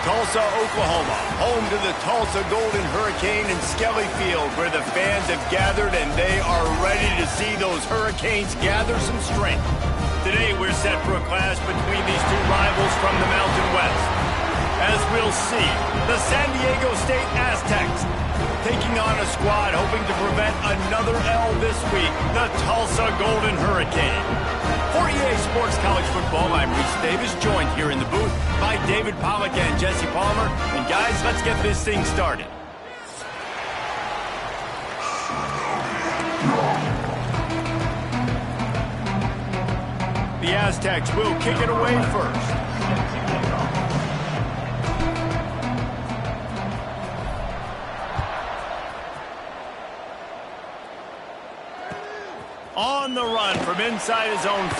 Tulsa, Oklahoma, home to the Tulsa Golden Hurricane and Skelly Field, where the fans have gathered and they are ready to see those Hurricanes gather some strength. Today, we're set for a clash between these two rivals from the Mountain West. As we'll see, the San Diego State Aztecs taking on a squad hoping to prevent another L this week, the Tulsa Golden Hurricane. For EA Sports College Football, I'm Reese Davis, joined here in the booth by David Pollack and Jesse Palmer. And guys, let's get this thing started. The Aztecs will kick it away first. On the run from inside his own 5.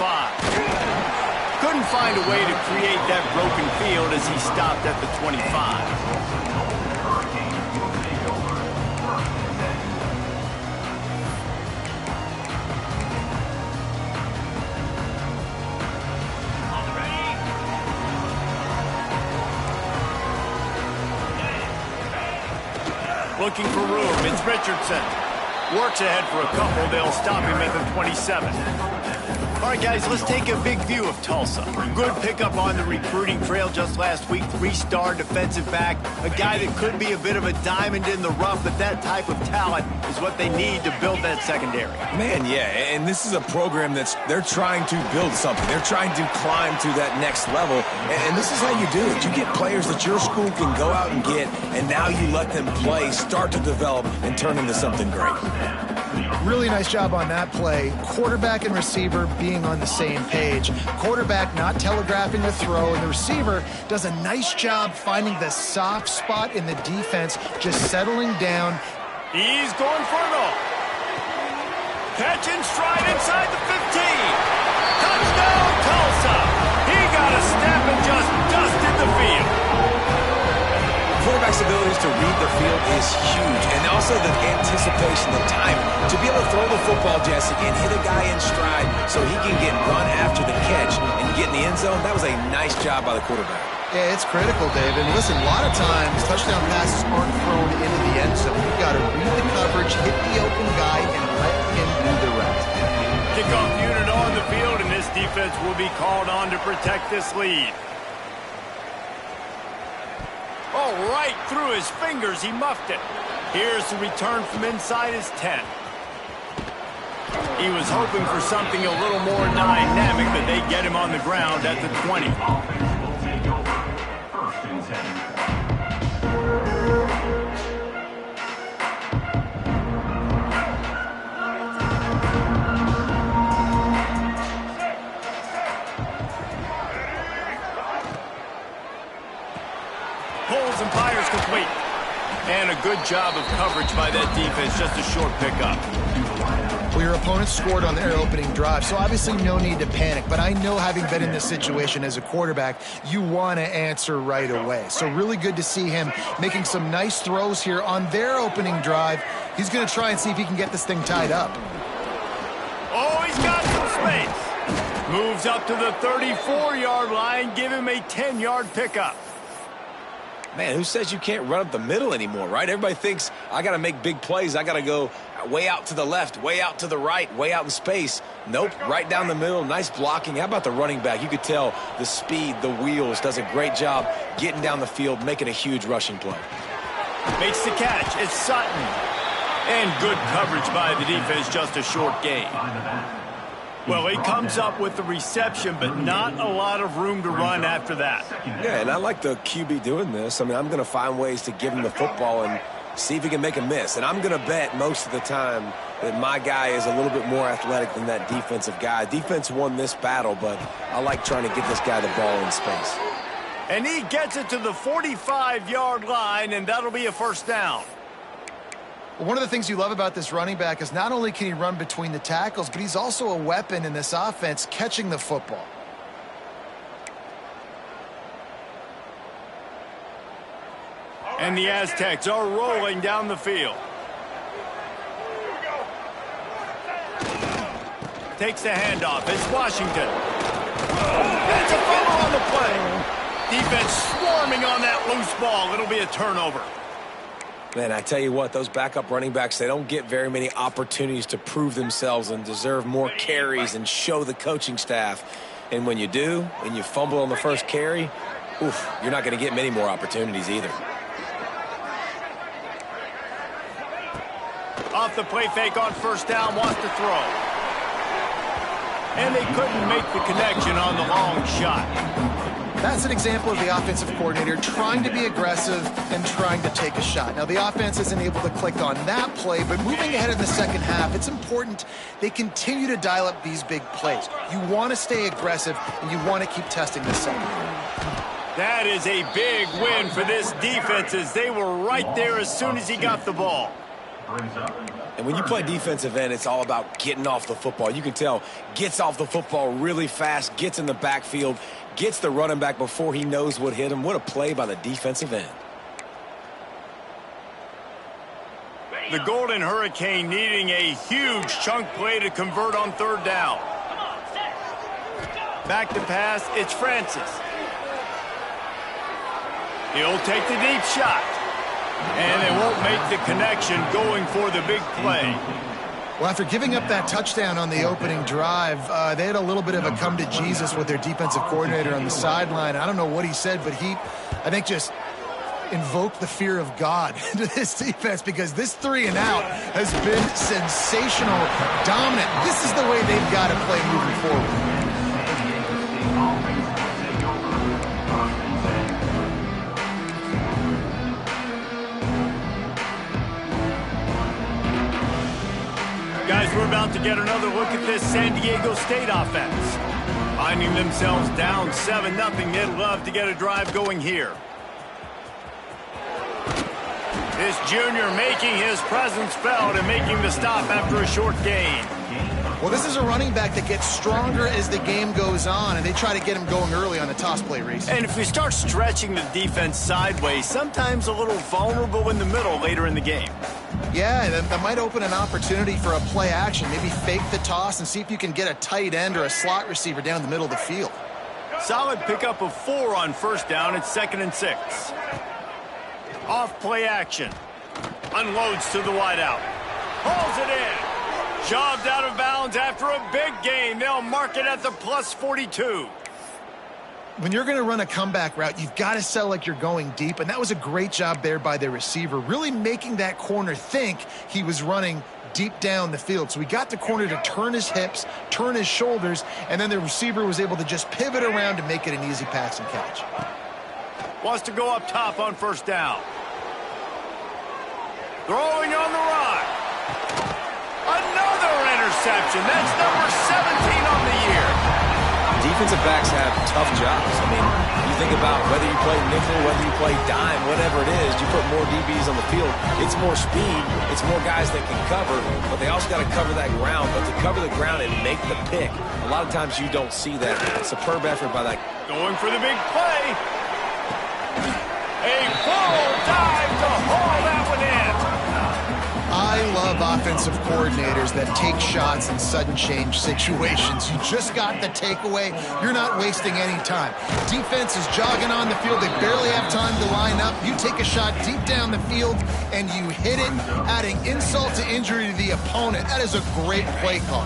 Couldn't find a way to create that broken field as he stopped at the 25. Looking for room, it's Richardson. Works ahead for a couple. They'll stop him at the 27. All right, guys, let's take a big view of Tulsa. Good pickup on the recruiting trail just last week. 3-star defensive back. A guy that could be a bit of a diamond in the rough, but that type of talent is what they need to build that secondary. Man, yeah, and this is a program they're trying to build something. They're trying to climb to that next level, and this is how you do it. You get players that your school can go out and get, and now you let them play, start to develop, and turn into something great. Really nice job on that play. Quarterback and receiver being on the same page. Quarterback not telegraphing the throw, and the receiver does a nice job finding the soft spot in the defense, just settling down. He's going for it all. Catch in stride inside the 15. Touchdown, Tulsa. He got a step and just dusted the field. Quarterback's abilities to read the field is huge, and also the anticipation, the time to be able to throw the football, Jesse, and hit a guy in stride so he can get run after the catch and get in the end zone. That was a nice job by the quarterback. Yeah, it's critical, David. Listen, a lot of times touchdown passes aren't thrown into the end zone. You've got to read the coverage, hit the open guy, and let him do the rest. Kickoff unit on the field, and this defense will be called on to protect this lead. Oh, right through his fingers, he muffed it. Here's the return from inside his 10. He was hoping for something a little more dynamic, but they get him on the ground at the 20. First and 10. Pulls and fires complete. And a good job of coverage by that defense, just a short pickup. Well, your opponent scored on their opening drive, so obviously no need to panic. But I know, having been in this situation as a quarterback, you want to answer right away. So really good to see him making some nice throws here on their opening drive. He's going to try and see if he can get this thing tied up. Oh, he's got some space. Moves up to the 34-yard line, give him a 10-yard pickup. Man, who says you can't run up the middle anymore, right? Everybody thinks I got to make big plays. I got to go way out to the left, way out to the right, way out in space. Nope, right down the middle. Nice blocking. How about the running back? You could tell the speed, the wheels, does a great job getting down the field, making a huge rushing play. Makes the catch. It's Sutton. And good coverage by the defense, just a short gain. Well, he comes up with the reception, but not a lot of room to run after that. Yeah, and I like the QB doing this. I mean, I'm going to find ways to give him the football and see if he can make a miss. And I'm going to bet most of the time that my guy is a little bit more athletic than that defensive guy. Defense won this battle, but I like trying to get this guy the ball in space. And he gets it to the 45-yard line, and that'll be a first down. Well, one of the things you love about this running back is not only can he run between the tackles, but he's also a weapon in this offense, catching the football. And the Aztecs are rolling down the field. Takes the handoff. It's Washington. It's a fumble on the play. Defense swarming on that loose ball. It'll be a turnover. Man, I tell you what, those backup running backs, they don't get very many opportunities to prove themselves and deserve more carries and show the coaching staff. And when you do, and you fumble on the first carry, oof, you're not going to get many more opportunities either. Off the play fake on first down, wants to throw. And they couldn't make the connection on the long shot. That's an example of the offensive coordinator trying to be aggressive and trying to take a shot. Now, the offense isn't able to click on that play, but moving ahead in the second half, it's important they continue to dial up these big plays. You want to stay aggressive, and you want to keep testing this secondary. That is a big win for this defense, as they were right there as soon as he got the ball. And when you play defensive end, it's all about getting off the football. You can tell, gets off the football really fast, gets in the backfield, gets the running back before he knows what hit him. What a play by the defensive end. The Golden Hurricane needing a huge chunk play to convert on third down. Back to pass, it's Francis. He'll take the deep shot. And they won't make the connection going for the big play. Well, after giving up that touchdown on the opening drive, they had a little bit of a come to Jesus with their defensive coordinator on the sideline. I don't know what he said, but he, I think, just invoked the fear of God into this defense, because this 3 and out has been sensational, dominant. This is the way they've got to play moving forward. Guys, we're about to get another look at this San Diego State offense. Finding themselves down 7-0, they'd love to get a drive going here. This junior making his presence felt and making the stop after a short gain. Well, this is a running back that gets stronger as the game goes on, and they try to get him going early on the toss play, Reese. And if we start stretching the defense sideways, sometimes a little vulnerable in the middle later in the game. Yeah, that might open an opportunity for a play action. Maybe fake the toss and see if you can get a tight end or a slot receiver down the middle of the field. Solid pickup of 4 on first down. It's 2nd and 6. Off play action. Unloads to the wideout. Hauls it in. Shoved out of bounds after a big gain. They'll mark it at the plus 42. When you're going to run a comeback route, you've got to sell like you're going deep, and that was a great job there by the receiver, really making that corner think he was running deep down the field. So we got the corner to turn his hips, turn his shoulders, and then the receiver was able to just pivot around to make it an easy pass and catch. Wants to go up top on first down. Throwing on the run. Another interception. That's number 17 on the year. Defensive backs have tough jobs. I mean, you think about whether you play nickel, whether you play dime, whatever it is, you put more DBs on the field. It's more speed. It's more guys that can cover, but they also got to cover that ground. But to cover the ground and make the pick, a lot of times you don't see that. Superb effort by that. Going for the big play. A full dive to haul that one in. I love offensive coordinators that take shots in sudden change situations. You just got the takeaway. You're not wasting any time. Defense is jogging on the field. They barely have time to line up. You take a shot deep down the field, and you hit it, adding insult to injury to the opponent. That is a great play call.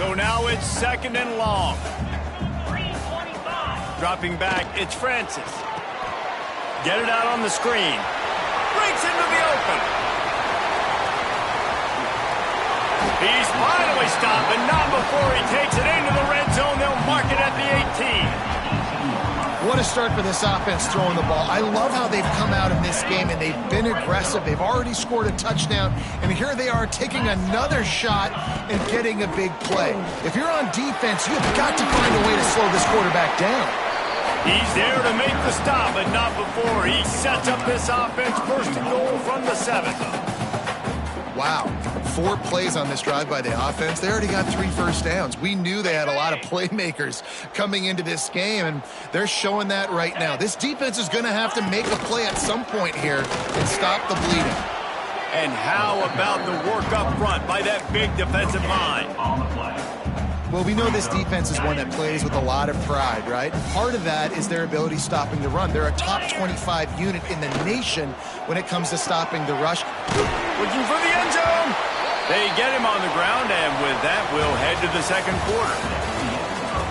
So now it's 2nd and long. Dropping back, it's Francis. Get it out on the screen. Breaks into the open. He's finally stopped, but not before he takes it into the red zone. They'll mark it at the 18. What a start for this offense throwing the ball. I love how they've come out in this game, and they've been aggressive. They've already scored a touchdown, and here they are taking another shot and getting a big play. If you're on defense, you've got to find a way to slow this quarterback down. He's there to make the stop, but not before he sets up this offense. First and goal from the 7. Wow, 4 plays on this drive by the offense. They already got 3 first downs. We knew they had a lot of playmakers coming into this game, and they're showing that right now. This defense is going to have to make a play at some point here and stop the bleeding. And how about the work up front by that big defensive line? Well, we know this defense is one that plays with a lot of pride, right? Part of that is their ability stopping the run. They're a top 25 unit in the nation when it comes to stopping the rush. Looking for the end zone. They get him on the ground, and with that, we'll head to the second quarter.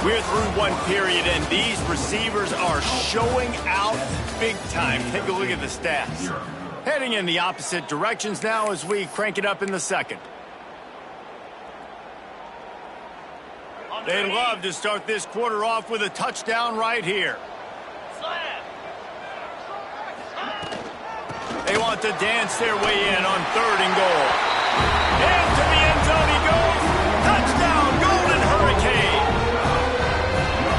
We're through one period, and these receivers are showing out big time. Take a look at the stats. Heading in the opposite directions now as we crank it up in the second. They'd love to start this quarter off with a touchdown right here. They want to dance their way in on 3rd and goal. Into the end zone he goes. Touchdown, Golden Hurricane.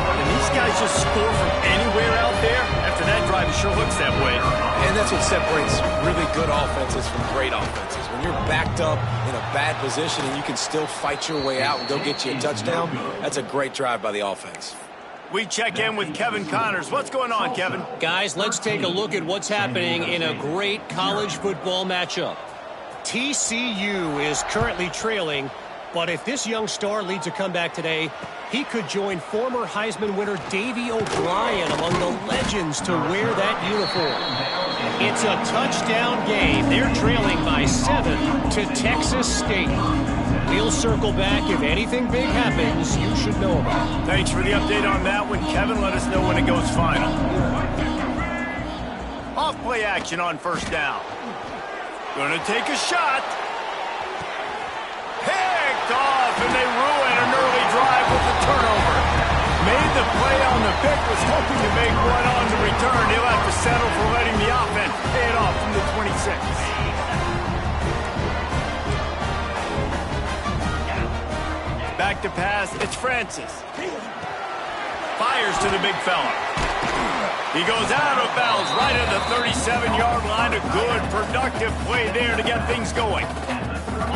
And these guys just score from anywhere out there. After that drive, it sure looks that way. And that's what separates really good offenses from great offenses. When you're backed up in a bad position and you can still fight your way out and go get you a touchdown, that's a great drive by the offense. We check in with Kevin Connors. What's going on, Kevin? Guys, let's take a look at what's happening in a great college football matchup. TCU is currently trailing, but if this young star leads a comeback today, he could join former Heisman winner Davey O'Brien among the legends to wear that uniform. It's a touchdown game. They're trailing by 7 to Texas State. We'll circle back. If anything big happens, you should know about it. Thanks for the update on that one, Kevin. Let us know when it goes final. Off play action on 1st down. Gonna take a shot. Picked off, and they ruin an early drive with the turnover. Made the play on the pick, was hoping to make one on the return. He'll have to settle for letting the offense pay it off from the 26. Back to pass, it's Francis. Fires to the big fella. He goes out of bounds right at the 37-yard line. A good, productive play there to get things going.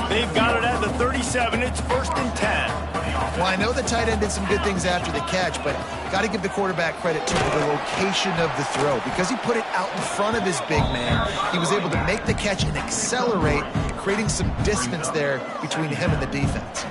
They've got it at the 37. It's 1st and 10. Well, I know the tight end did some good things after the catch, but got to give the quarterback credit, too, for the location of the throw. Because he put it out in front of his big man, he was able to make the catch and accelerate, creating some distance there between him and the defense.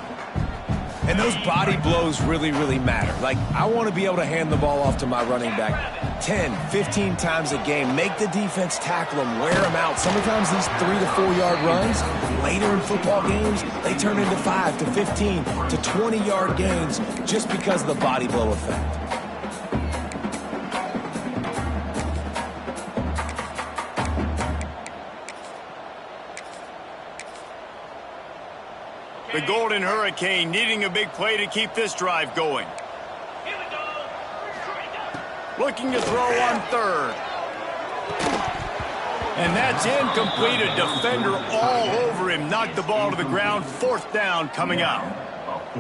And those body blows really, really matter. Like, I want to be able to hand the ball off to my running back 10, 15 times a game. Make the defense tackle them, wear them out. Sometimes these 3 to 4 yard runs, later in football games, they turn into 5 to 15 to 20 yard gains just because of the body blow effect. The Golden Hurricane needing a big play to keep this drive going. Looking to throw on 3rd. And that's incomplete. A defender all over him. Knocked the ball to the ground. 4th down coming up.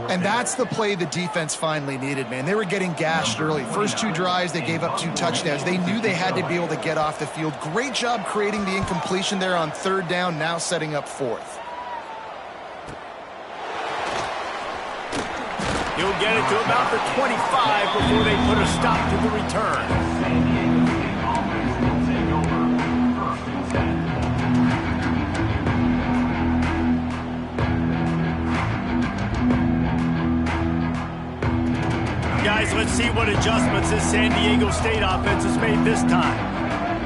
And that's the play the defense finally needed, man. They were getting gashed early. First 2 drives, they gave up 2 touchdowns. They knew they had to be able to get off the field. Great job creating the incompletion there on 3rd down, now setting up 4th. He'll get it to about the 25 before they put a stop to the return. Guys, let's see what adjustments this San Diego State offense has made this time.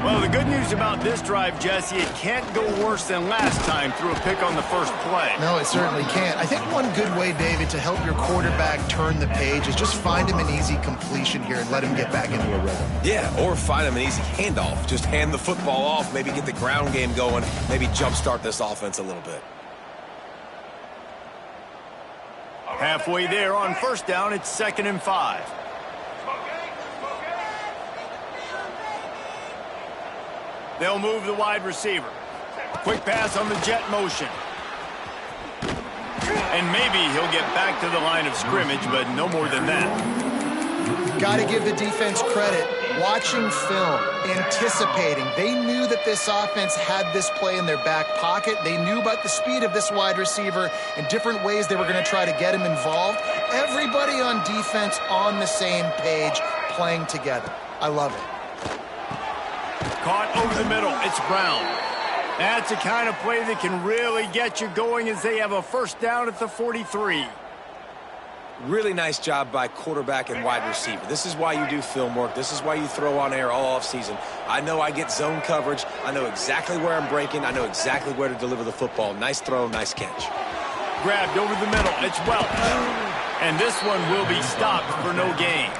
Well, the good news about this drive, Jesse, it can't go worse than last time through a pick on the first play. No, it certainly can't. I think one good way, David, to help your quarterback turn the page is just find him an easy completion here and let him get back into a rhythm. Yeah, or find him an easy handoff. Just hand the football off, maybe get the ground game going, maybe jumpstart this offense a little bit. Halfway there on 1st down, it's 2nd and 5. They'll move the wide receiver. Quick pass on the jet motion. And maybe he'll get back to the line of scrimmage, but no more than that. Got to give the defense credit. Watching film, anticipating. They knew that this offense had this play in their back pocket. They knew about the speed of this wide receiver and different ways they were going to try to get him involved. Everybody on defense on the same page, playing together. I love it. Caught over the middle. It's Brown. That's the kind of play that can really get you going as they have a 1st down at the 43. Really nice job by quarterback and wide receiver. This is why you do film work. This is why you throw on air all offseason. I know I get zone coverage. I know exactly where I'm breaking. I know exactly where to deliver the football. Nice throw, nice catch. Grabbed over the middle. It's Welch. And this one will be stopped for no gain.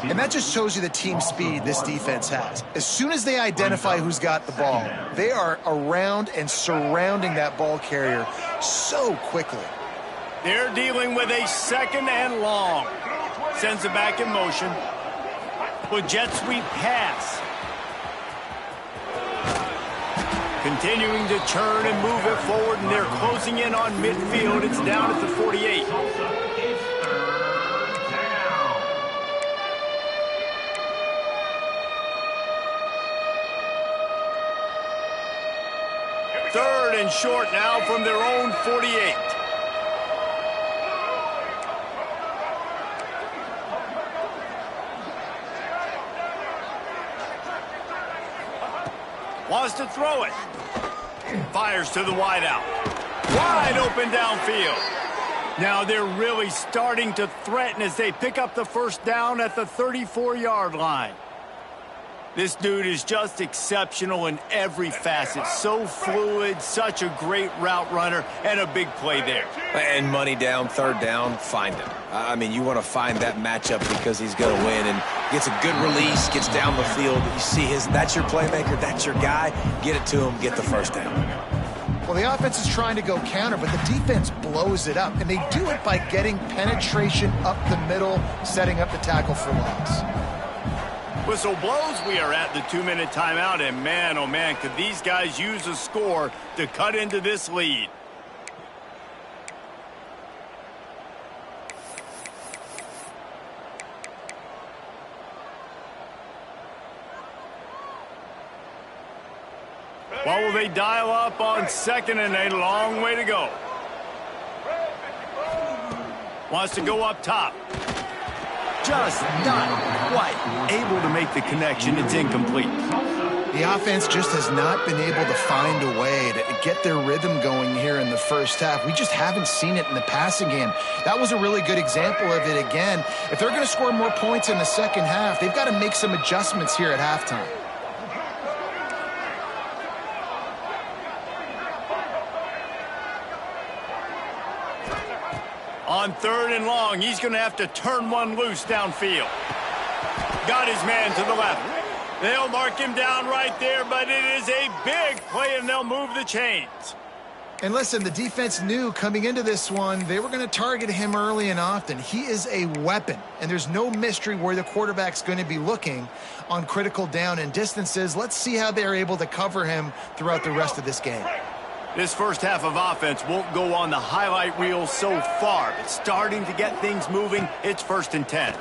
And that just shows you the team speed this defense has. As soon as they identify who's got the ball, they are around and surrounding that ball carrier so quickly. They're dealing with a second and long. Sends it back in motion. With jet sweep pass. Continuing to churn and move it forward, and they're closing in on midfield. It's down at the 48. Third and short now from their own 48. Wants to throw it. Fires to the wideout. Wide open downfield. Now they're really starting to threaten as they pick up the first down at the 34-yard line. This dude is just exceptional in every facet. So fluid, such a great route runner, and a big play there. And money down, third down, find him. I mean, you want to find that matchup because he's going to win and gets a good release, gets down the field. You see that's your playmaker, that's your guy. Get it to him, get the first down. Well, the offense is trying to go counter, but the defense blows it up, and they do it by getting penetration up the middle, setting up the tackle for loss. Whistle blows. We are at the 2-minute timeout, and man, oh man, could these guys use a score to cut into this lead. What will they dial up on second and a long way to go? Wants to go up top. Just not quite able to make the connection. It's incomplete. The offense just has not been able to find a way to get their rhythm going here in the first half. We just haven't seen it in the passing game. That was a really good example of it again. If they're going to score more points in the second half, they've got to make some adjustments here at halftime. On third and long, he's going to have to turn one loose downfield. Got his man to the left. They'll mark him down right there, but it is a big play, and they'll move the chains. And listen, the defense knew coming into this one, they were going to target him early and often. He is a weapon, and there's no mystery where the quarterback's going to be looking on critical down and distances. Let's see how they're able to cover him throughout the rest of this game. This first half of offense won't go on the highlight reel so far, but starting to get things moving. It's 1st and 10.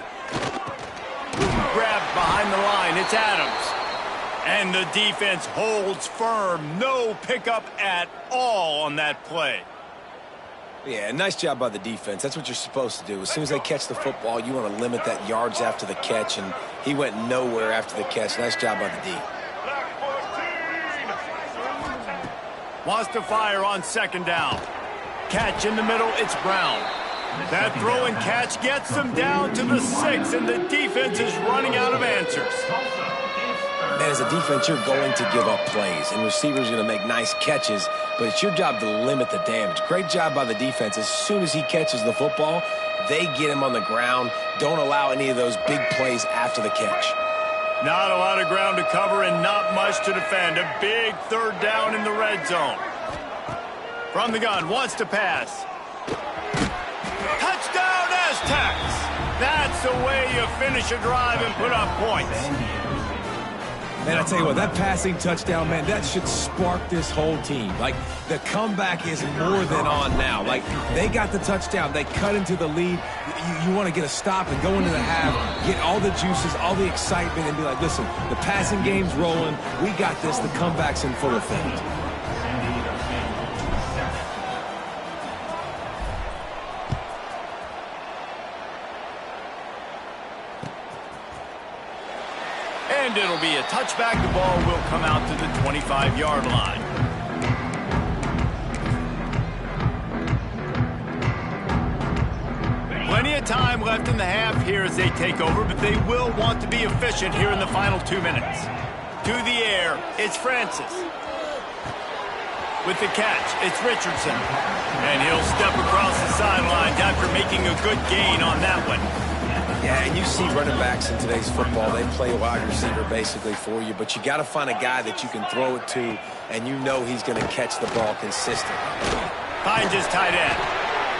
Grabbed behind the line. It's Adams. And the defense holds firm. No pickup at all on that play. Yeah, nice job by the defense. That's what you're supposed to do. As soon as they catch the football, you want to limit that yards after the catch, and he went nowhere after the catch. Nice job by the D. Wants to fire on second down. Catch in the middle, it's Brown. That throw and catch gets them down to the 6, and the defense is running out of answers. And as a defense, you're going to give up plays, and receivers are going to make nice catches, but it's your job to limit the damage. Great job by the defense. As soon as he catches the football, they get him on the ground. Don't allow any of those big plays after the catch. Not a lot of ground to cover and not much to defend. A big third down in the red zone. From the gun, wants to pass. Touchdown, Aztecs! That's the way you finish a drive and put up points. Man, I tell you what, that passing touchdown, man, that should spark this whole team. Like, the comeback is more than on now. Like, they got the touchdown. They cut into the lead. You want to get a stop and go into the half, get all the juices, all the excitement, and be like, listen, the passing game's rolling. We got this. The comeback's in full effect. And it'll be a touchback. The ball will come out to the 25-yard line. Plenty of time left in the half here as they take over, but they will want to be efficient here in the final 2 minutes. To the air, it's Francis. With the catch, it's Richardson. And he'll step across the sidelines after making a good gain on that one. Yeah, and you see running backs in today's football, they play wide receiver basically for you, but you got to find a guy that you can throw it to, and you know he's going to catch the ball consistently. Finds his tight end.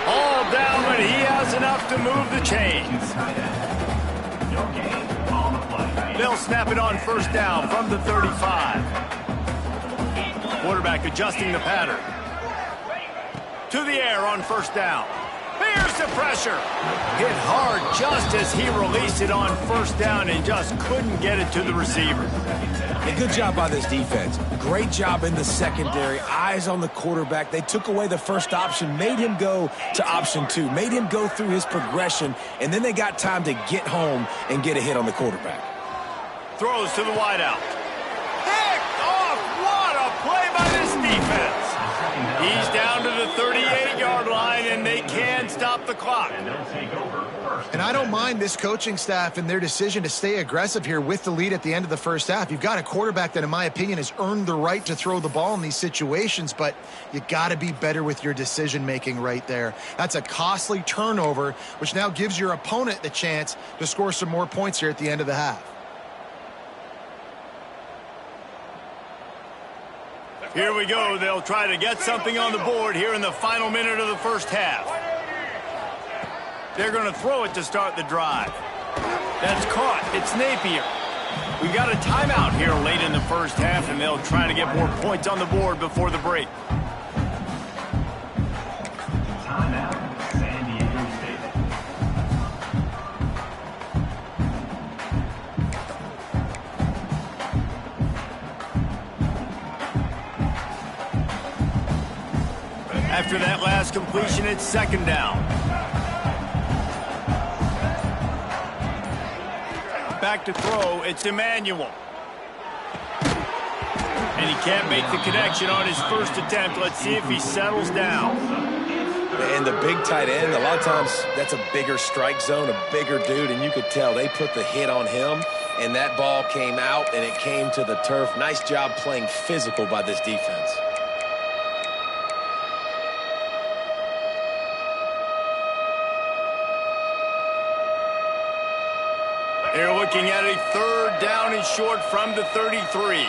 All down, but he has enough to move the chains. They'll snap it on first down from the 35. Quarterback adjusting the pattern. To the air on first down. Here's the pressure. Hit hard just as he released it on first down and just couldn't get it to the receiver. A good job by this defense. Great job in the secondary. Eyes on the quarterback. They took away the first option, made him go to option 2, made him go through his progression, and then they got time to get home and get a hit on the quarterback. Throws to the wideout. Picked off. What a play by this defense. He's down to the 38-yard line, and they can stop the clock. And I don't mind this coaching staff and their decision to stay aggressive here with the lead at the end of the first half. You've got a quarterback that, in my opinion, has earned the right to throw the ball in these situations, but you got to be better with your decision-making right there. That's a costly turnover, which now gives your opponent the chance to score some more points here at the end of the half. Here we go. They'll try to get something on the board here in the final minute of the first half. They're going to throw it to start the drive. That's caught. It's Napier. We got a timeout here late in the first half, and they'll try to get more points on the board before the break. After that last completion, it's second down. Back to throw, it's Emmanuel. And he can't make the connection on his first attempt. Let's see if he settles down. And the big tight end, a lot of times that's a bigger strike zone, a bigger dude, and you could tell they put the hit on him, and that ball came out, and it came to the turf. Nice job playing physical by this defense. They're looking at a third down and short from the 33.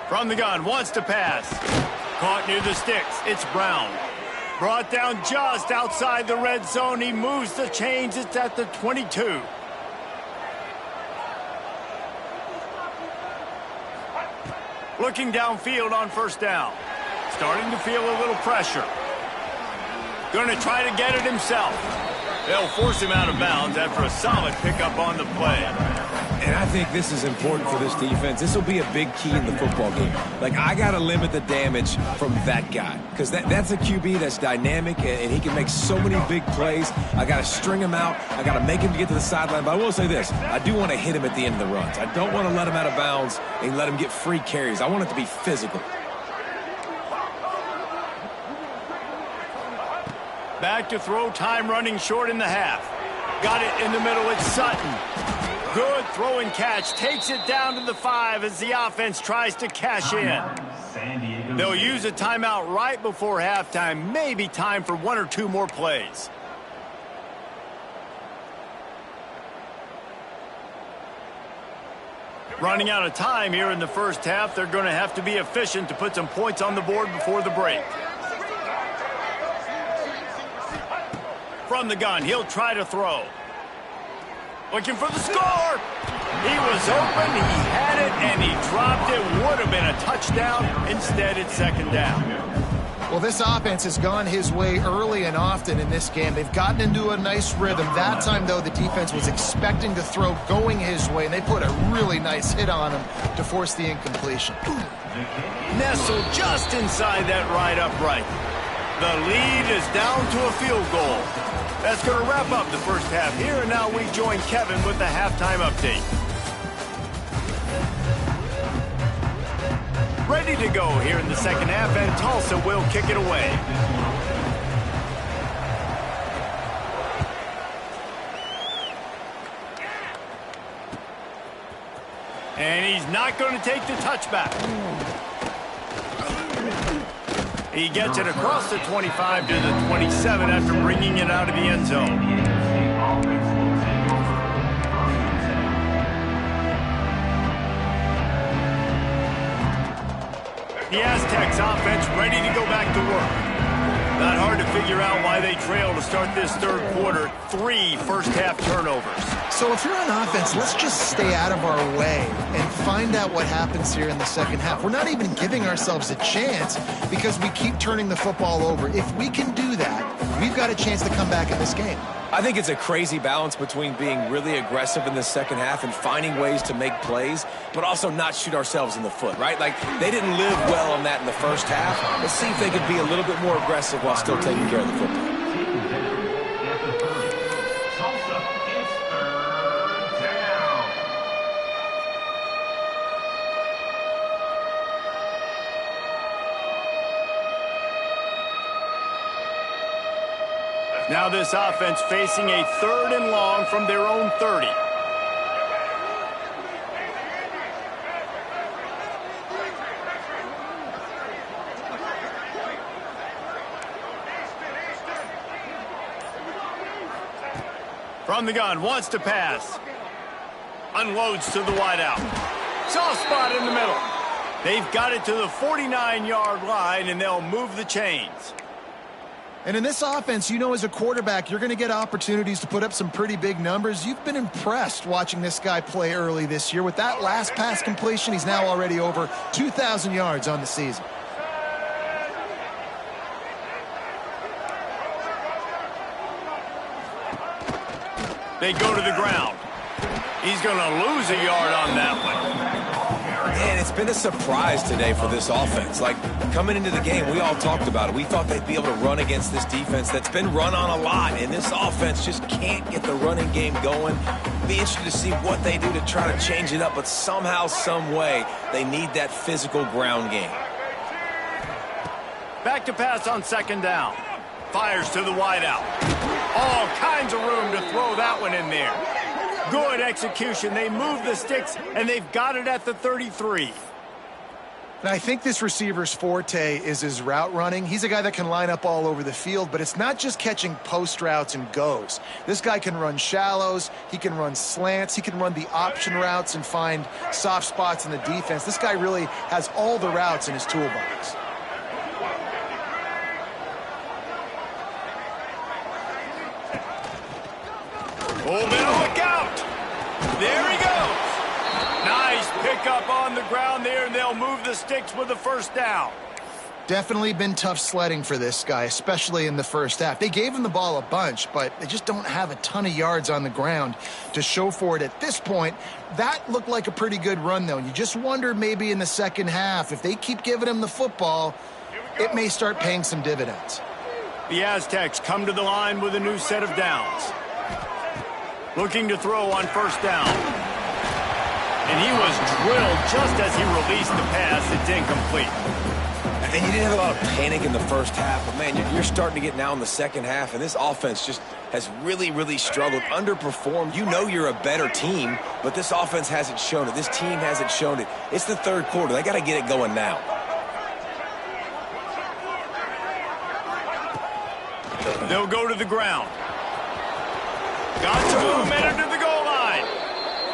From the gun, wants to pass. Caught near the sticks. It's Brown. Brought down just outside the red zone. He moves the chains. It's at the 22. Looking downfield on first down. Starting to feel a little pressure. Going to try to get it himself. They'll force him out of bounds after a solid pickup on the play. And I think this is important for this defense. This will be a big key in the football game. Like, I got to limit the damage from that guy because that's a QB that's dynamic, and he can make so many big plays. I got to string him out. I got to make him get to the sideline. But I will say this. I do want to hit him at the end of the runs. I don't want to let him out of bounds and let him get free carries. I want it to be physical. Back to throw, time running short in the half. Got it in the middle, it's Sutton. Good throw and catch, takes it down to the 5 as the offense tries to cash in. They'll use a timeout right before halftime, maybe time for 1 or 2 more plays. Running out of time here in the first half, they're going to have to be efficient to put some points on the board before the break. From the gun, he'll try to throw. Looking for the score. He was open, he had it, and he dropped it. Would have been a touchdown. Instead, it's second down. Well, this offense has gone his way early and often in this game. They've gotten into a nice rhythm. That time, though, the defense was expecting to throw going his way, and they put a really nice hit on him to force the incompletion. Nestled just inside that right upright. The lead is down to a field goal. That's going to wrap up the first half here, and now we join Kevin with the halftime update. Ready to go here in the second half, and Tulsa will kick it away. And he's not going to take the touchback. He gets it across the 25 to the 27 after bringing it out of the end zone. The Aztecs offense ready to go back to work. Not hard to figure out why they trail to start this third quarter. 3 first-half turnovers. So if you're on offense, let's just stay out of our way and find out what happens here in the second half. We're not even giving ourselves a chance because we keep turning the football over. If we can do that, we've got a chance to come back in this game. I think it's a crazy balance between being really aggressive in the second half and finding ways to make plays, but also not shoot ourselves in the foot, right? Like, they didn't live well on that in the first half. Let's see if they could be a little bit more aggressive while still taking care of the football. Now this offense facing a 3rd and long from their own 30. From the gun, wants to pass. Unloads to the wideout. Soft spot in the middle. They've got it to the 49-yard line, and they'll move the chains. And in this offense, you know, as a quarterback, you're going to get opportunities to put up some pretty big numbers. You've been impressed watching this guy play early this year. With that last pass completion, he's now already over 2,000 yards on the season. They go to the ground. He's going to lose a yard on that one. Man, it's been a surprise today for this offense. Like, coming into the game, we all talked about it. We thought they'd be able to run against this defense that's been run on a lot, and this offense just can't get the running game going. Be interested to see what they do to try to change it up, but somehow, some way, they need that physical ground game. Back to pass on 2nd down. Fires to the wideout. All kinds of room to throw that one in there. Good execution. They move the sticks, and they've got it at the 33. And I think this receiver's forte is his route running. He's a guy that can line up all over the field, but it's not just catching post routes and goes. This guy can run shallows. He can run slants. He can run the option routes and find soft spots in the defense. This guy really has all the routes in his toolbox. Oh, man, look out! There he goes. Nice pickup on the ground there, and they'll move the sticks with the 1st down. Definitely been tough sledding for this guy, especially in the first half. They gave him the ball a bunch, but they just don't have a ton of yards on the ground to show for it at this point. That looked like a pretty good run, though. You just wonder maybe in the second half, if they keep giving him the football, it may start paying some dividends. The Aztecs come to the line with a new set of downs. Looking to throw on 1st down. And he was drilled just as he released the pass. It's incomplete. And you didn't have a lot of panic in the first half, but, man, you're starting to get now in the second half, and this offense just has really, really struggled, underperformed. You know you're a better team, but this offense hasn't shown it. This team hasn't shown it. It's the 3rd quarter. They got to get it going now. They'll go to the ground. Got to momentum to the goal line.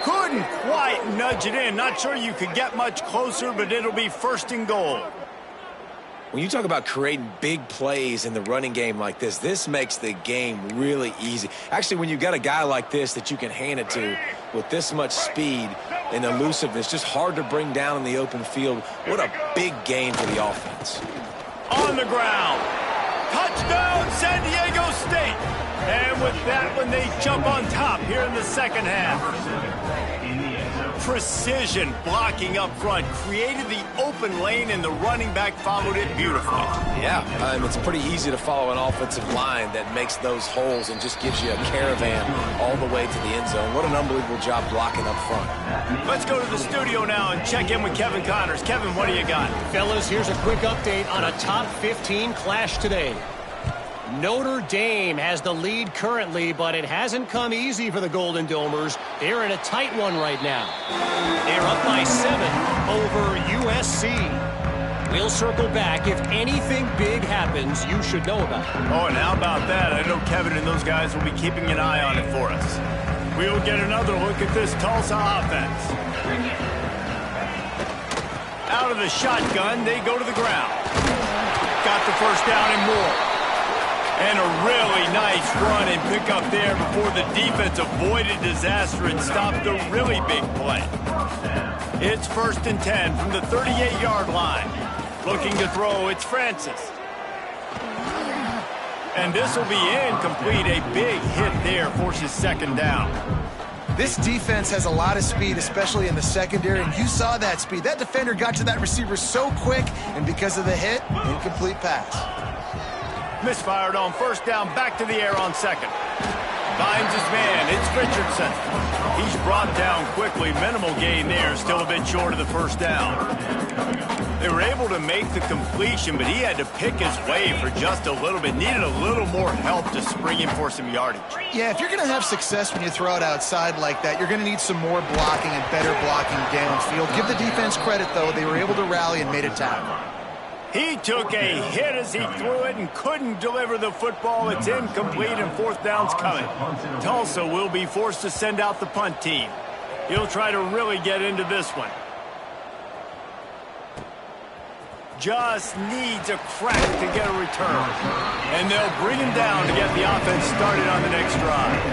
Couldn't quite nudge it in. Not sure you could get much closer, but it'll be 1st and goal. When you talk about creating big plays in the running game like this makes the game really easy. Actually, when you've got a guy like this that you can hand it to with this much speed and elusiveness, just hard to bring down in the open field. What a big game for the offense. On the ground. Touchdown, San Diego State. And with that one, they jump on top here in the second half. Precision blocking up front created the open lane, and the running back followed it beautifully. Yeah, it's pretty easy to follow an offensive line that makes those holes and just gives you a caravan all the way to the end zone. What an unbelievable job blocking up front. Let's go to the studio now and check in with Kevin Connors. Kevin, what do you got? Fellas, here's a quick update on a top 15 clash today. Notre Dame has the lead currently, but it hasn't come easy for the Golden Domers. They're in a tight one right now. They're up by 7 over USC. We'll circle back. If anything big happens, you should know about it. Oh, and how about that? I know Kevin and those guys will be keeping an eye on it for us. We'll get another look at this Tulsa offense. Out of the shotgun, they go to the ground. Got the first down and more. And a really nice run and pickup there before the defense avoided disaster and stopped a really big play. It's 1st and 10 from the 38-yard line. Looking to throw, it's Francis. And this will be incomplete. A big hit there forces 2nd down. This defense has a lot of speed, especially in the secondary, and you saw that speed. That defender got to that receiver so quick, and because of the hit, incomplete pass. Misfired on 1st down, back to the air on 2nd. Finds his man, it's Richardson. He's brought down quickly, minimal gain there, still a bit short of the 1st down. They were able to make the completion, but he had to pick his way for just a little bit. Needed a little more help to spring him for some yardage. Yeah, if you're going to have success when you throw it outside like that, you're going to need some more blocking and better blocking downfield. Give the defense credit, though. They were able to rally and made a tackle. He took a hit as he threw it and couldn't deliver the football. It's incomplete and 4th down's coming. Tulsa will be forced to send out the punt team. He'll try to really get into this one. Just needs a crack to get a return. And they'll bring him down to get the offense started on the next drive.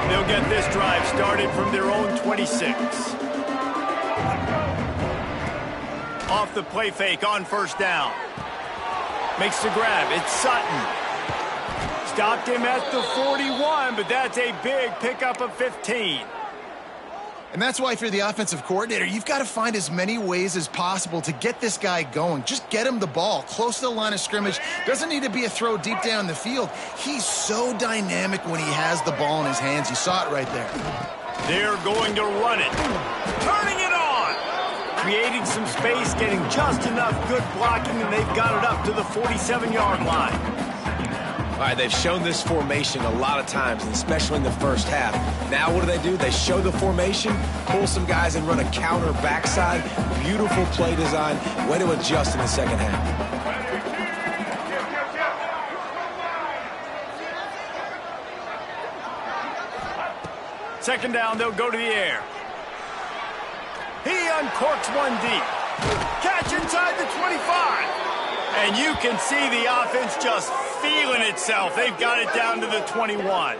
They'll get this drive started from their own 26. Off the play fake on 1st down. Makes the grab. It's Sutton. Stopped him at the 41, but that's a big pickup of 15. And that's why if you're the offensive coordinator, you've got to find as many ways as possible to get this guy going. Just get him the ball close to the line of scrimmage. Doesn't need to be a throw deep down the field. He's so dynamic when he has the ball in his hands. You saw it right there. They're going to run it. Turning it on. Creating some space, getting just enough good blocking, and they've got it up to the 47-yard line. All right, they've shown this formation a lot of times, and especially in the 1st half. Now what do? They show the formation, pull some guys and run a counter backside. Beautiful play design. Way to adjust in the 2nd half. Second down, they'll go to the air. He uncorks one deep. Catch inside the 25. And you can see the offense just feeling itself. They've got it down to the 21.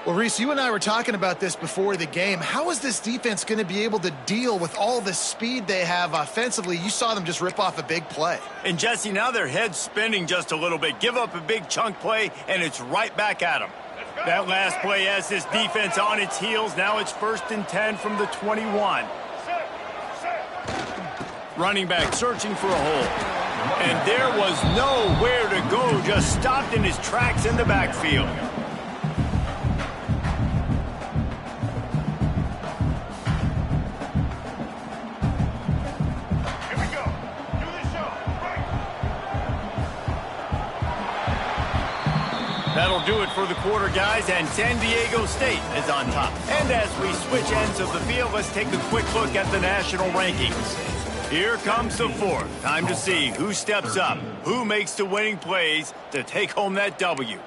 Well, Reese, you and I were talking about this before the game. How is this defense going to be able to deal with all the speed they have offensively? You saw them just rip off a big play. And, Jesse, now their head's spinning just a little bit. Give up a big chunk play, and it's right back at them. That last play has this defense on its heels. Now it's 1st and 10 from the 21. Running back searching for a hole. And there was nowhere to go, just stopped in his tracks in the backfield. Here we go. Do this show. Right. That'll do it for the quarter, guys, and San Diego State is on top. And as we switch ends of the field, let's take a quick look at the national rankings. Here comes the 4th. Time to see who steps up, who makes the winning plays to take home that W.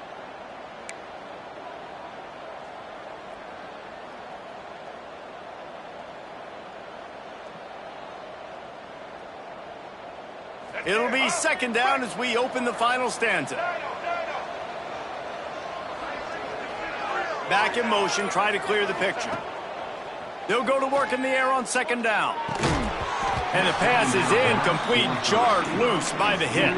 It'll be 2nd down as we open the final stanza. Back in motion, try to clear the picture. They'll go to work in the air on 2nd down. And the pass is incomplete, jarred loose by the hit.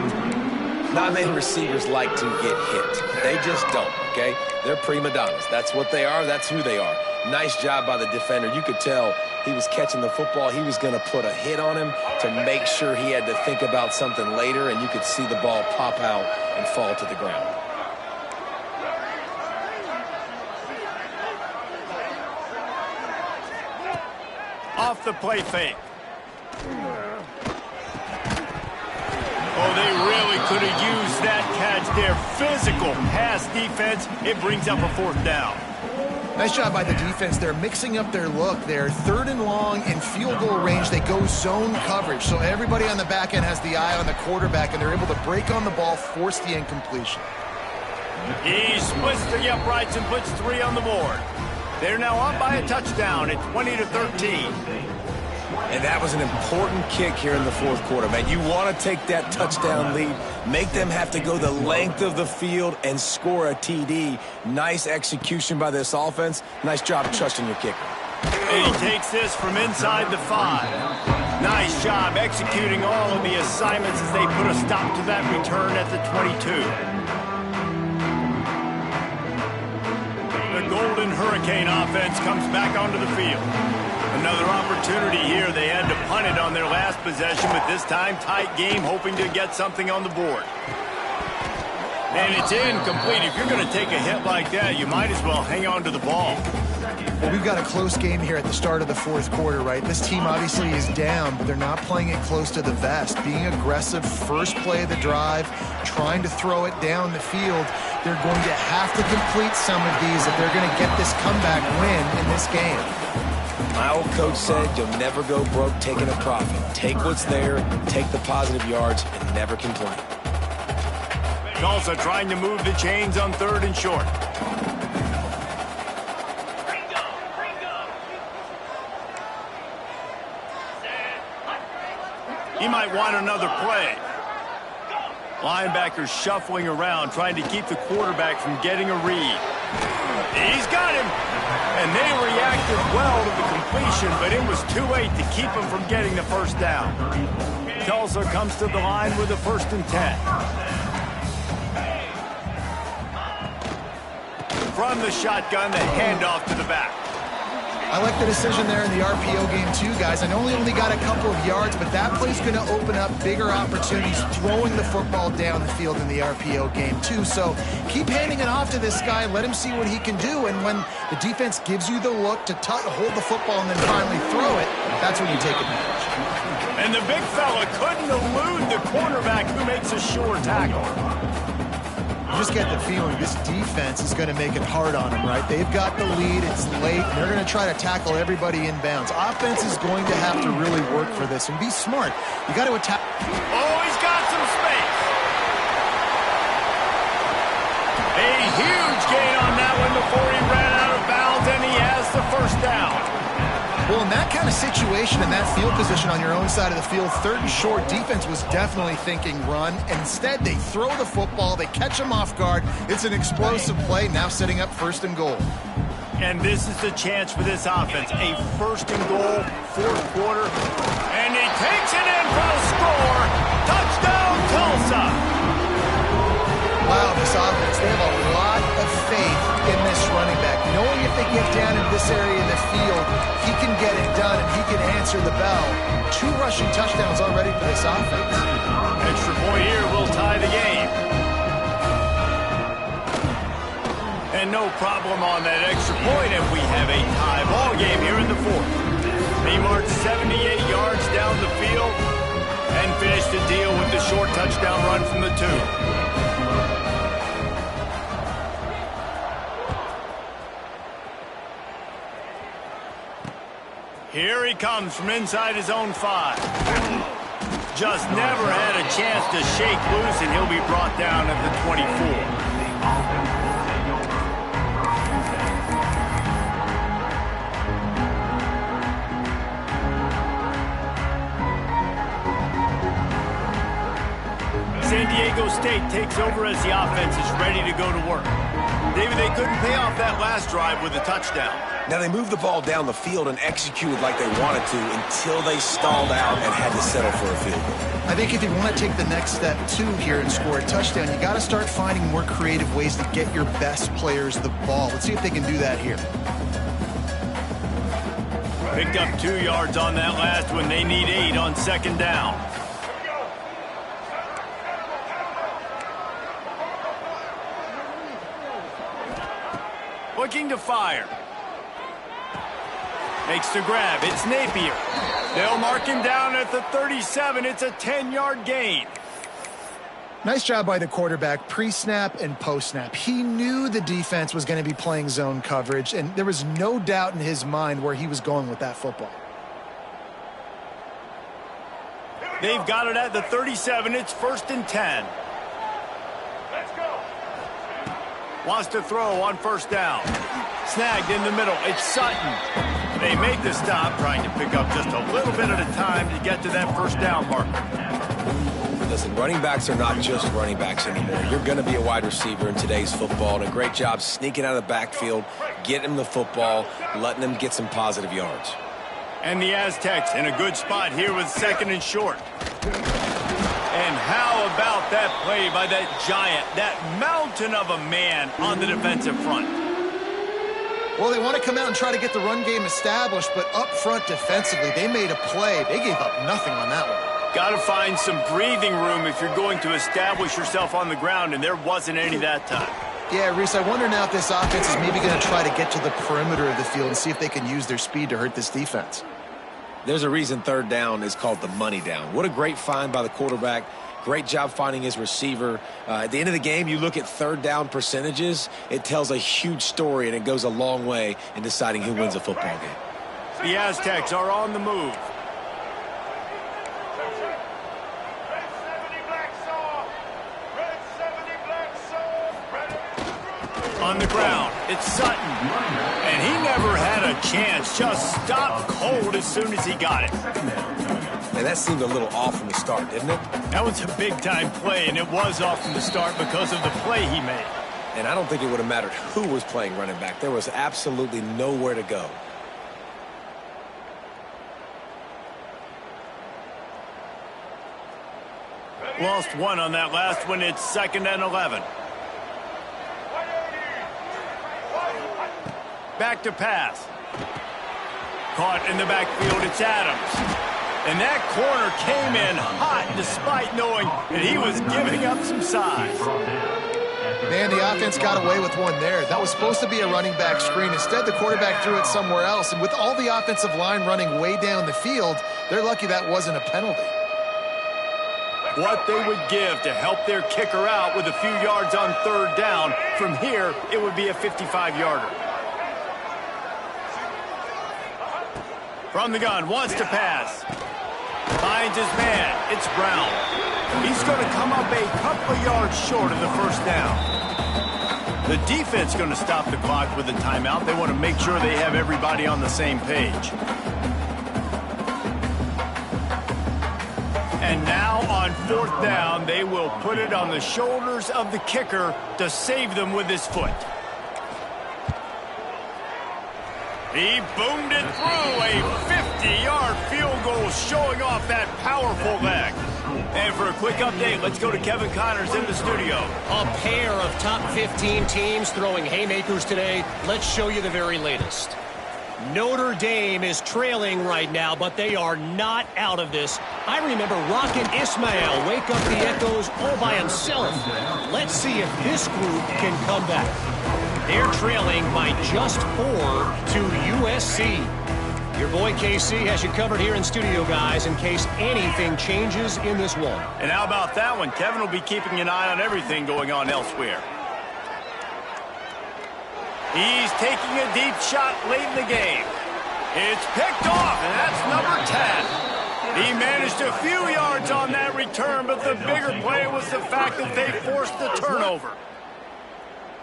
Not many receivers like to get hit. They just don't, okay? They're prima donnas. That's what they are. That's who they are. Nice job by the defender. You could tell he was catching the football. He was going to put a hit on him to make sure he had to think about something later, and you could see the ball pop out and fall to the ground. Off the play fake. physical pass defense. It brings up a 4th down. Nice job by the defense. They're mixing up their look. They're 3rd and long in field goal range. They go zone coverage. So everybody on the back end has the eye on the quarterback, and they're able to break on the ball, force the incompletion. He splits the uprights and puts 3 on the board. They're now up by a touchdown at 20-13. And that was an important kick here in the 4th quarter, man. You want to take that touchdown lead, make them have to go the length of the field and score a TD. Nice execution by this offense. Nice job trusting your kicker. And he takes this from inside the 5. Nice job executing all of the assignments as they put a stop to that return at the 22. The Golden Hurricane offense comes back onto the field. Another opportunity here. They had to punt it on their last possession, but this time tight game, hoping to get something on the board. And it's incomplete. If you're going to take a hit like that, you might as well hang on to the ball. Well, we've got a close game here at the start of the 4th quarter, right? This team obviously is down, but they're not playing it close to the vest. Being aggressive, first play of the drive, trying to throw it down the field. They're going to have to complete some of these if they're going to get this comeback win in this game. My old coach said you'll never go broke taking a profit. Take what's there, take the positive yards, and never complain. Tulsa trying to move the chains on 3rd and short. He might want another play. Linebackers shuffling around, trying to keep the quarterback from getting a read. He's got him. And they reacted well to the completion, but it was too late to keep him from getting the 1st down. Tulsa comes to the line with a 1st and 10. From the shotgun, the handoff to the back. I like the decision there in the RPO game too, guys. I know he only got a couple of yards, but that play's going to open up bigger opportunities throwing the football down the field in the RPO game too. So keep handing it off to this guy. Let him see what he can do. And when the defense gives you the look to hold the football and then finally throw it, that's when you take advantage. And the big fella couldn't elude the cornerback who makes a sure tackle. You just get the feeling this defense is going to make it hard on them, right? They've got the lead. It's late. They're going to try to tackle everybody inbounds. Offense is going to have to really work for this and be smart. You got to attack. Oh, he's got some space. A huge gain on that one before he ran out of bounds, and he has the 1st down. Well, in that kind of situation, in that field position on your own side of the field, 3rd and short, defense was definitely thinking run. And instead, they throw the football. They catch him off guard. It's an explosive play, now setting up 1st and goal. And this is the chance for this offense. A 1st and goal, 4th quarter. And he takes it in for a score. Touchdown, Tulsa. Wow, this offense, they have a lot of faith in this running back. Knowing if they get down in this area of the field, he can get it done and he can answer the bell. 2 rushing touchdowns already for this offense. Extra point here will tie the game. And no problem on that extra point, and we have a tie ball game here in the 4th. He marched 78 yards down the field and finished the deal with the short touchdown run from the 2. Here he comes from inside his own 5. Just never had a chance to shake loose, and he'll be brought down at the 24. San Diego State takes over as the offense is ready to go to work. David, they couldn't pay off that last drive with a touchdown. Now, they moved the ball down the field and executed like they wanted to until they stalled out and had to settle for a field goal. I think if you want to take the next step, too, here and score a touchdown, you got to start finding more creative ways to get your best players the ball. Let's see if they can do that here. Picked up 2 yards on that last one. They need 8 on 2nd down. Looking to fire. Makes the grab. It's Napier. They'll mark him down at the 37. It's a 10-yard gain. Nice job by the quarterback, pre-snap and post-snap. He knew the defense was going to be playing zone coverage, and there was no doubt in his mind where he was going with that football. They've got it at the 37. It's 1st and 10. Let's go. Wants to throw on 1st down. Snagged in the middle. It's Sutton. They make the stop, trying to pick up just a little bit at a time to get to that 1st down marker. Listen, running backs are not just running backs anymore. You're going to be a wide receiver in today's football, and a great job sneaking out of the backfield, getting him the football, letting him get some positive yards. And the Aztecs in a good spot here with 2nd and short. And how about that play by that giant, that mountain of a man on the defensive front? Well, they want to come out and try to get the run game established, but up front defensively, they made a play. They gave up nothing on that one. Got to find some breathing room if you're going to establish yourself on the ground, and there wasn't any that time. Yeah, Reese, I wonder now if this offense is maybe going to try to get to the perimeter of the field and see if they can use their speed to hurt this defense. There's a reason 3rd down is called the money down. What a great find by the quarterback. Great job finding his receiver. At the end of the game, you look at 3rd down percentages. It tells a huge story, and it goes a long way in deciding who wins a football game. The Aztecs are on the move. On the ground, it's Sutton. And he never had a chance. Just stopped cold as soon as he got it. And that seemed a little off from the start, didn't it? That was a big-time play, and it was off from the start because of the play he made. And I don't think it would have mattered who was playing running back. There was absolutely nowhere to go. Lost one on that last one. It's 2nd and 11. Back to pass. Caught in the backfield, it's Adams. And that corner came in hot despite knowing that he was giving up some size. Man, the offense got away with one there. That was supposed to be a running back screen. Instead, the quarterback threw it somewhere else. And with all the offensive line running way down the field, they're lucky that wasn't a penalty. What they would give to help their kicker out with a few yards on 3rd down. From here, it would be a 55-yarder. From the gun, wants to pass. Finds his man. It's Brown. He's going to come up a couple of yards short of the 1st down. The defense going to stop the clock with a timeout. They want to make sure they have everybody on the same page. And now on 4th down, they will put it on the shoulders of the kicker to save them with his foot. He boomed it through a 50-yard field goal, showing off that powerful leg. And for a quick update, let's go to Kevin Connors in the studio. A pair of top 15 teams throwing haymakers today. Let's show you the very latest. Notre Dame is trailing right now, but they are not out of this. I remember Rockin' Ismail wake up the echoes all by himself. Let's see if this group can come back. They're trailing by just 4 to USC. Your boy KC has you covered here in studio, guys, in case anything changes in this one. And how about that one? Kevin will be keeping an eye on everything going on elsewhere. He's taking a deep shot late in the game. It's picked off, and that's number 10. He managed a few yards on that return, but the bigger play was the fact that they forced the turnover.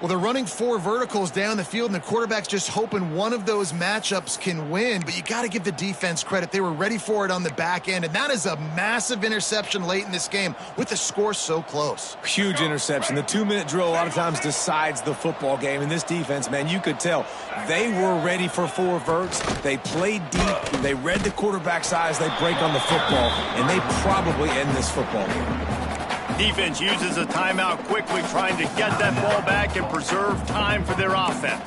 Well, they're running 4 verticals down the field, and the quarterback's just hoping one of those matchups can win. But you got to give the defense credit. They were ready for it on the back end, and that is a massive interception late in this game with the score so close. Huge interception. The 2-minute drill a lot of times decides the football game. And this defense, man, you could tell they were ready for 4 verts. They played deep. They read the quarterback's eyes. They break on the football, and they probably end this football game. Defense uses a timeout quickly, trying to get that ball back and preserve time for their offense.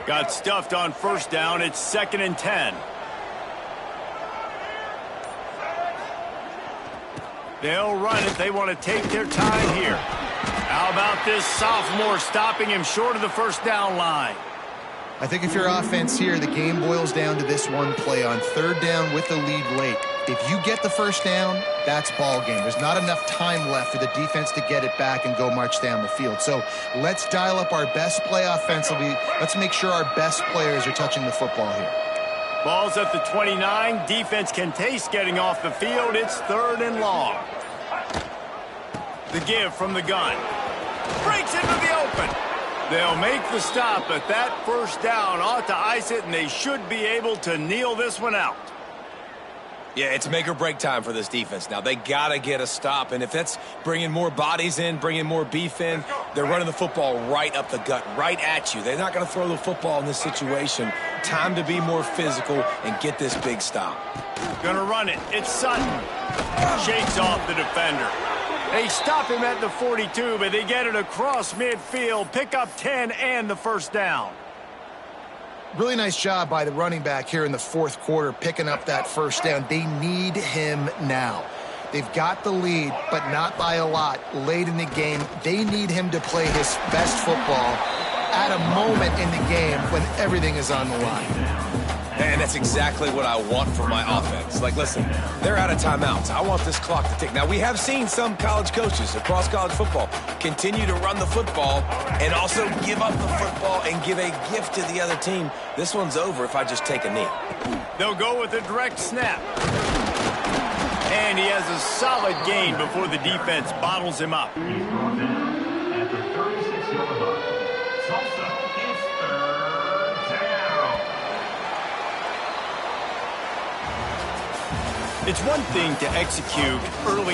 Got stuffed on 1st down. It's 2nd and 10. They'll run it. They want to take their time here. How about this sophomore stopping him short of the first down line? I think if you're offense here, the game boils down to this one play on third down with the lead late. If you get the first down, that's ball game. There's not enough time left for the defense to get it back and go march down the field. So let's dial up our best play offensively. Let's make sure our best players are touching the football here. Ball's at the 29. Defense can taste getting off the field. It's 3rd and long. The give from the gun. Breaks into the open. They'll make the stop, but that first down ought to ice it, and they should be able to kneel this one out. Yeah, it's make or break time for this defense. Now, they got to get a stop, and if that's bringing more bodies in, bringing more beef in, they're running the football right up the gut, right at you. They're not going to throw the football in this situation. Time to be more physical and get this big stop. Gonna run it. It's Sutton. Shakes off the defender. They stop him at the 42, but they get it across midfield, pick up 10 and the first down. Really nice job by the running back here in the fourth quarter, picking up that first down. They need him now. They've got the lead, but not by a lot. Late in the game, they need him to play his best football at a moment in the game when everything is on the line. And that's exactly what I want for my offense. Like, listen, they're out of timeouts. I want this clock to tick. Now, we have seen some college coaches across college football continue to run the football and also give up the football and give a gift to the other team. This one's over if I just take a knee. They'll go with a direct snap. And he has a solid gain before the defense bottles him up. At the 36-yard line. Tulsa, it's 3rd down. It's one thing to execute early in